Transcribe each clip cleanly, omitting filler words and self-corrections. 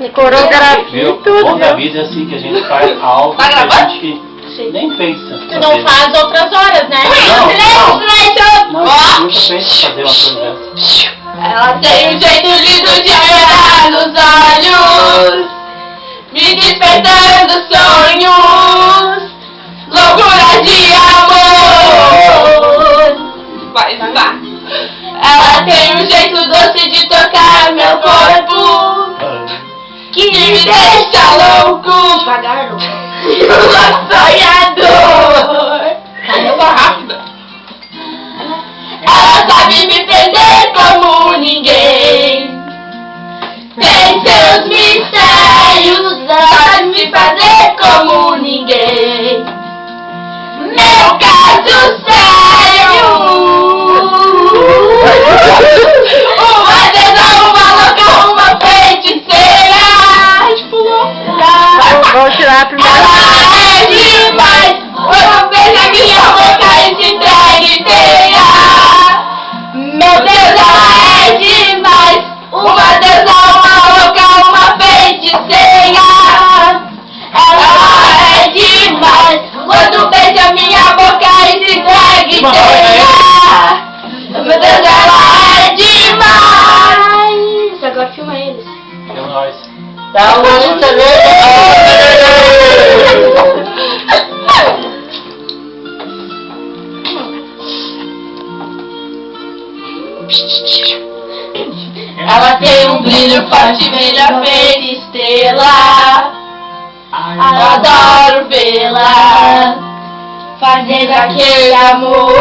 Coreografia e tudo. O bom da vida é assim que a gente faz algo que a gente nem pensa. Tu não faz outras horas, né? Não, nunca pensa em fazer uma coisa dessa. Ela tem um jeito lindo de olhar nos olhos, me despertando sonhos, loucura de amor. Vai. Ela tem um jeito doce de tocar meu corpo, que me deixa louco. Devagar, sonhador. Caramba, rápida. Ela sabe me prender como ninguém. Tem seus mistérios, ela sabe me fazer como ninguém. Meu caso sério. Uma deusa, uma louca, uma feiticeira. Vamos tirar a primeira. Ela é demais. Quando beija minha boca e se entrega inteira. Meu Deus, ela é demais. Uma deusa, uma louca, uma feiticeira. Ela é demais. Quando beija minha boca e se entrega inteira. Meu Deus, ela é demais. Agora filma eles. Deu nós. Dá uma luta, Ela tem um brilho forte, melhor ver estrela. Eu adoro vê-la fazendo aquele amor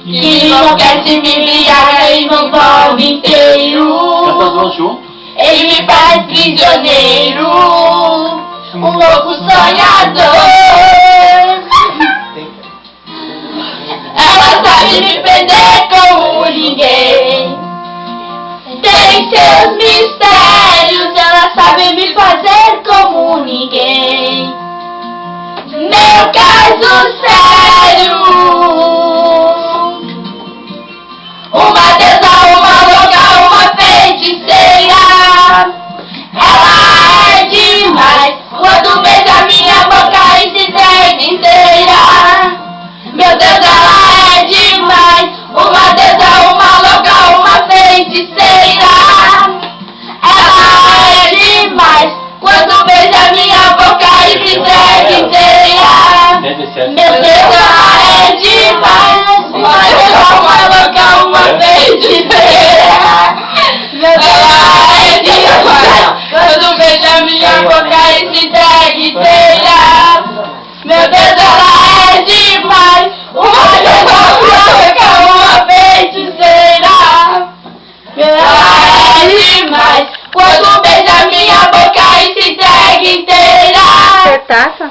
que enlouquece, me embriaga e me envolve inteiro. Canta as mãos junto. Ele me faz prisioneiro, um louco sonhador. Ela sabe me prender como ninguém. Tem seus mistérios, ela sabe me fazer como ninguém. Meu caso sério. Uma deusa, uma louca, uma feiticeira. Ela é demais. Quando beija minha boca e se entrega inteira. Meu Deus, ela é demais. Uma deusa, uma louca, uma feiticeira. Ela é demais. Quando beija minha boca e se entrega inteira. Meu Deus, ela é demais. Uma deusa, uma louca, uma feiticeira. Meu Deus, ela é demais. Quando beija minha boca e se entrega inteira. Meu Deus, ela é demais. Uma deusa, uma louca, uma feiticeira. Ela é demais. Quando beija minha boca e se entrega inteira. Acertaça?